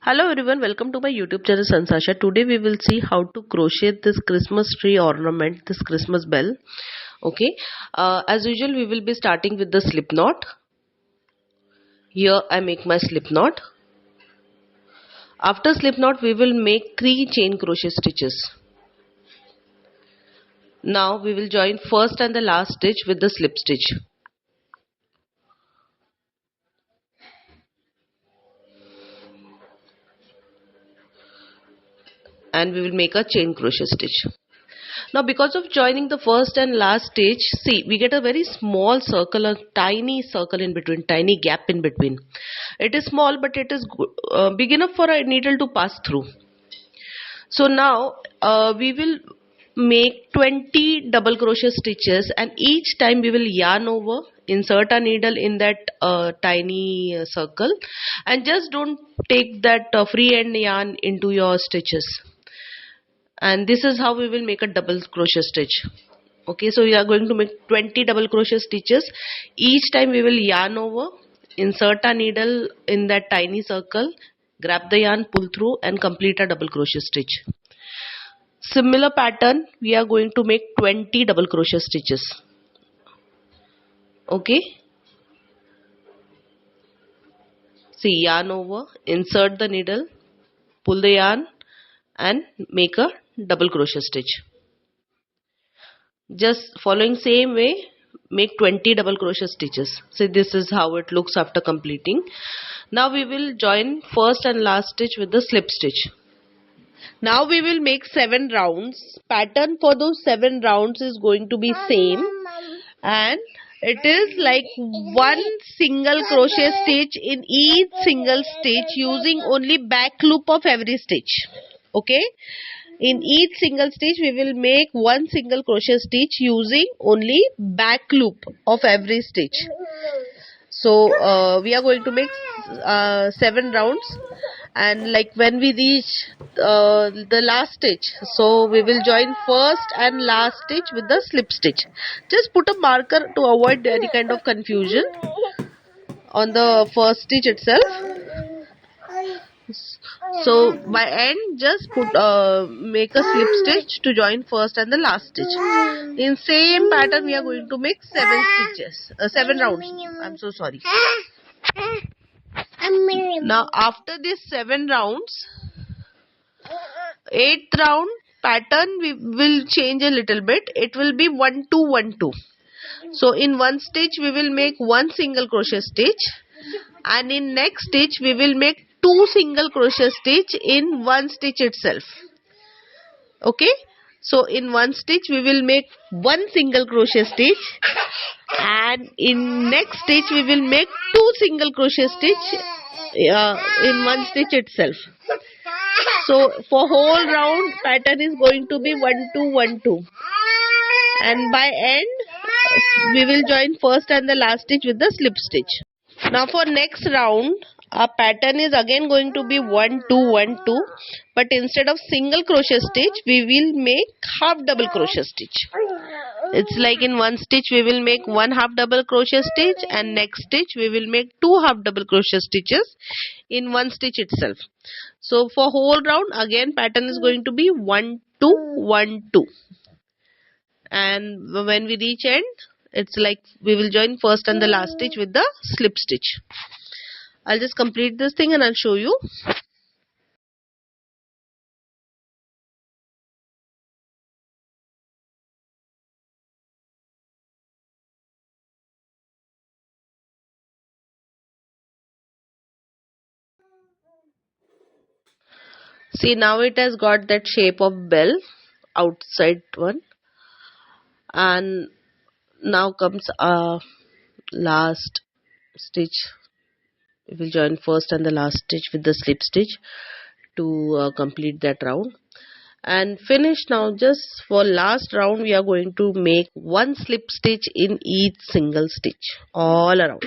Hello everyone, welcome to my YouTube channel Sanjs Aasha. Today we will see how to crochet this Christmas tree ornament, this Christmas bell. Okay, as usual we will be starting with the slip knot. Here I make my slip knot. After slip knot we will make 3 chain crochet stitches. Now we will join first and the last stitch with the slip stitch. And we will make a chain crochet stitch. Now because of joining the first and last stitch, see, we get a very small circle, a tiny circle in between, tiny gap in between. It is small but it is big enough for a needle to pass through. So now we will make 20 double crochet stitches, and each time we will yarn over, insert a needle in that tiny circle, and just don't take that free end yarn into your stitches. And this is how we will make a double crochet stitch. Okay, so we are going to make 20 double crochet stitches. Each time we will yarn over, insert a needle in that tiny circle, grab the yarn, pull through, and complete a double crochet stitch. Similar pattern, we are going to make 20 double crochet stitches. Okay, see, yarn over, insert the needle, pull the yarn, and make a double crochet stitch. Just following same way, make 20 double crochet stitches. So this is how it looks after completing. Now we will join first and last stitch with the slip stitch. Now we will make 7 rounds. Pattern for those 7 rounds is going to be same, and it is like one single crochet stitch in each single stitch using only back loop of every stitch. Okay, in each single stitch we will make one single crochet stitch using only back loop of every stitch. So we are going to make 7 rounds, and like when we reach the last stitch, so we will join first and last stitch with the slip stitch. Just put a marker to avoid any kind of confusion on the first stitch itself. So by end, just put make a slip stitch to join first and the last stitch. In same pattern we are going to make 7 rounds. I'm so sorry. Now after this 7 rounds, 8th round pattern we will change a little bit. It will be 1 2 1 2. So in one stitch we will make one single crochet stitch, and in next stitch we will make 2 single crochet stitch in one stitch itself. Okay, so in one stitch we will make one single crochet stitch, and in next stitch we will make 2 single crochet stitch in one stitch itself. So for whole round pattern is going to be 1 2 1 2, and by end we will join first and the last stitch with the slip stitch. Now for next round, our pattern is again going to be 1 2 1 2, but instead of single crochet stitch we will make half double crochet stitch. It's like in one stitch we will make one half double crochet stitch, and next stitch we will make 2 half double crochet stitches in one stitch itself. So for whole round again pattern is going to be 1 2 1 2, and when we reach end, it's like we will join first and the last stitch with the slip stitch. I'll just complete this thing and I'll show you. See, now it has got that shape of bell, outside one, and now comes our last stitch. We will join first and the last stitch with the slip stitch to complete that round, and finish. Now just for last round we are going to make one slip stitch in each single stitch all around.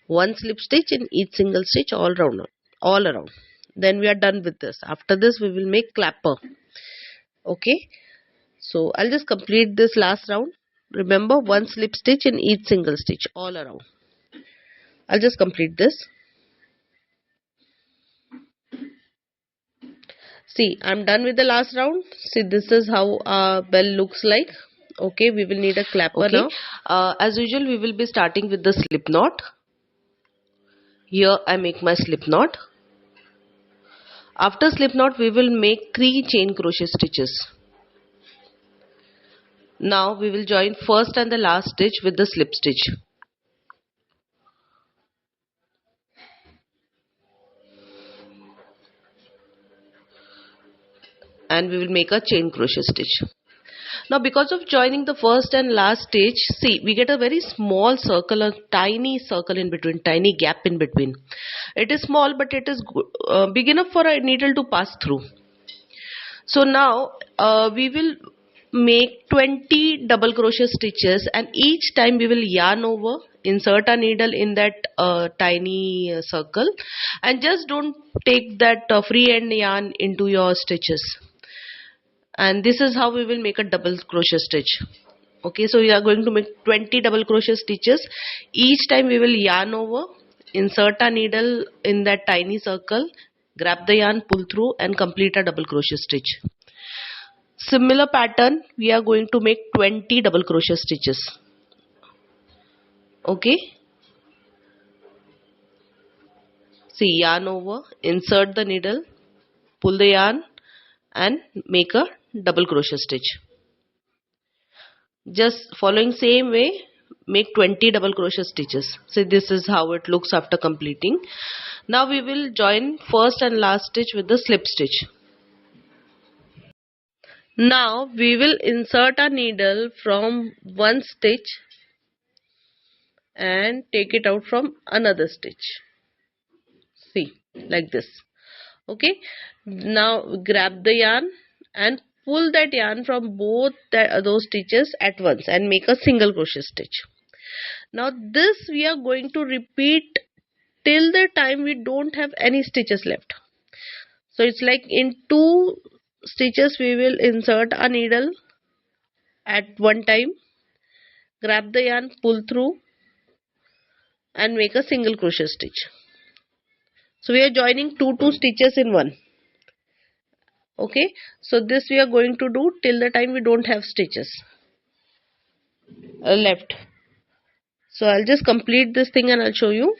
One slip stitch in each single stitch all around. Then we are done with this. After this we will make clapper. Okay, so I'll just complete this last round. Remember, one slip stitch in each single stitch all around. I'll just complete this. See, I'm done with the last round. See, this is how our bell looks like. Okay, we will need a clapper now. As usual, we will be starting with the slip knot. Here I make my slip knot. After slip knot, we will make 3 chain crochet stitches. Now we will join first and the last stitch with the slip stitch. And we will make a chain crochet stitch. Now because of joining the first and last stitch, see, we get a very small circle, a tiny circle in between, tiny gap in between. It is small, but it is big enough for a needle to pass through. So now we will make 20 double crochet stitches, and each time we will yarn over, insert a needle in that tiny circle, and just don't take that free end yarn into your stitches. And this is how we will make a double crochet stitch. Okay, so we are going to make 20 double crochet stitches. Each time we will yarn over, insert a needle in that tiny circle, grab the yarn, pull through, and complete a double crochet stitch. Similar pattern, we are going to make 20 double crochet stitches. Okay, see, yarn over, insert the needle, pull the yarn, and make a double crochet stitch. Just following same way, make 20 double crochet stitches. So this is how it looks after completing. Now we will join first and last stitch with the slip stitch. Now we will insert a needle from one stitch and take it out from another stitch. See, like this. Okay, now grab the yarn and pull that yarn from both those stitches at once and make a single crochet stitch. Now this we are going to repeat till the time we don't have any stitches left. So it's like in 2 stitches we will insert a needle at one time, grab the yarn, pull through, and make a single crochet stitch. So we are joining two stitches in one. Okay, so this we are going to do till the time we don't have stitches left. So I'll just complete this thing and I'll show you.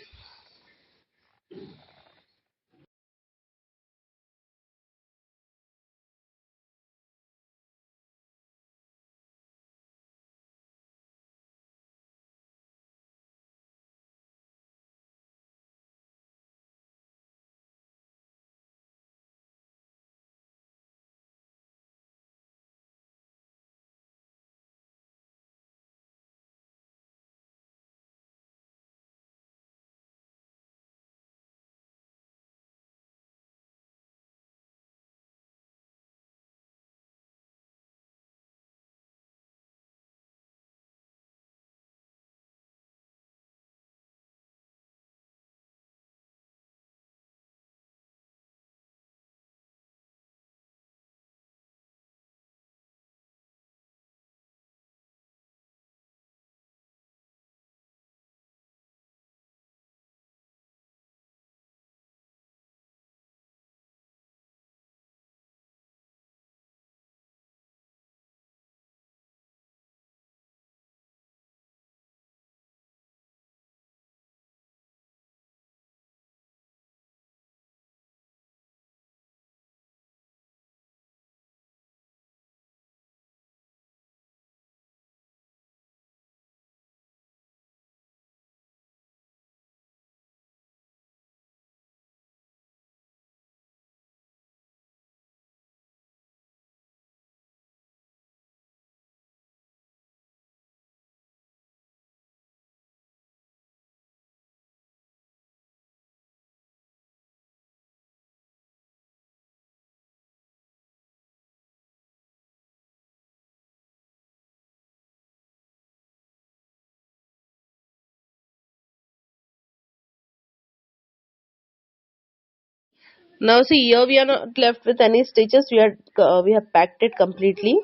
Now see, here we are not left with any stitches. We have packed it completely.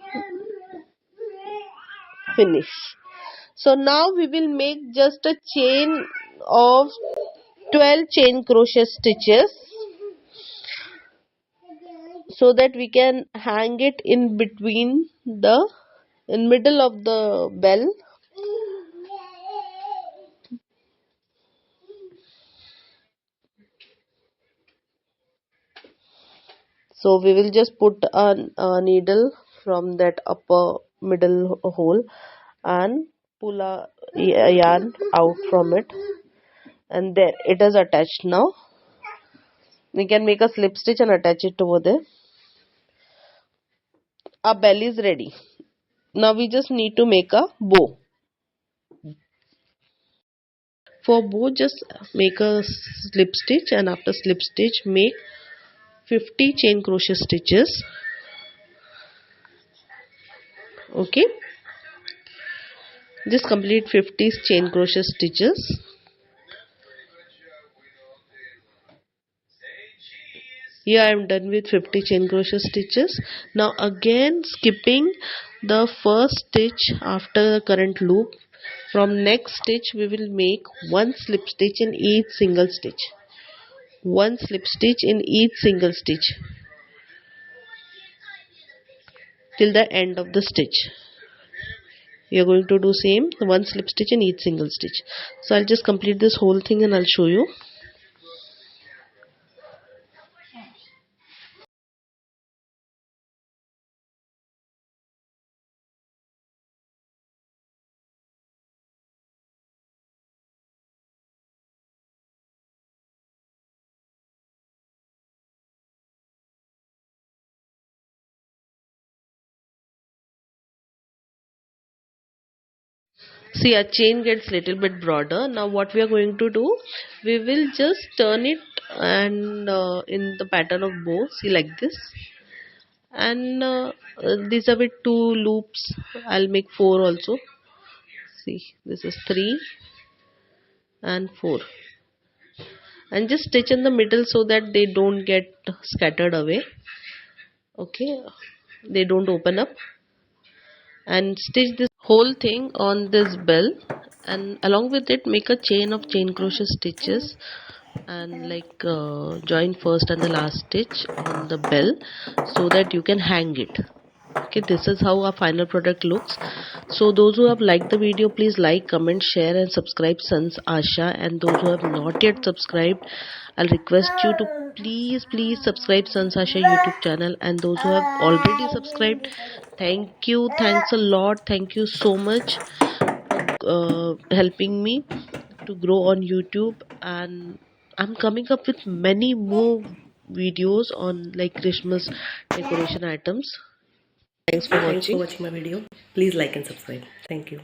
Finish. So now we will make just a chain of 12 chain crochet stitches. so that we can hang it in between the in middle of the bell. So we will just put a needle from that upper middle hole and pull a yarn out from it, and there it is attached. Now we can make a slip stitch and attach it over there. Our bell is ready. Now we just need to make a bow. For bow, just make a slip stitch, and after slip stitch make 50 chain crochet stitches. Okay, just complete 50 chain crochet stitches. Here I am done with 50 chain crochet stitches. Now again skipping the first stitch after the current loop, from next stitch we will make one slip stitch in each single stitch. One slip stitch in each single stitch till the end of the stitch. We are going to do same, one slip stitch in each single stitch. So I'll just complete this whole thing and I'll show you. See, our chain gets little bit broader. Now what we are going to do, we will just turn it and in the pattern of bow, see, like this, and these are with two loops. I'll make four also. See, this is 3 and 4, and just stitch in the middle so that they don't get scattered away. Okay, they don't open up, and stitch this whole thing on this bell, and along with it make a chain of chain crochet stitches, and like join first and the last stitch on the bell so that you can hang it. Okay, this is how our final product looks. So those who have liked the video, please like, comment, share and subscribe Sanjs Aasha, and those who have not yet subscribed, I'll request you to please subscribe Sanjs Aasha YouTube channel, and those who have already subscribed, thank you, thanks a lot, thank you so much for helping me to grow on YouTube, and I'm coming up with many more videos on like Christmas decoration items. Thanks for Thanks for watching. watching my video. Please like and subscribe. Thank you.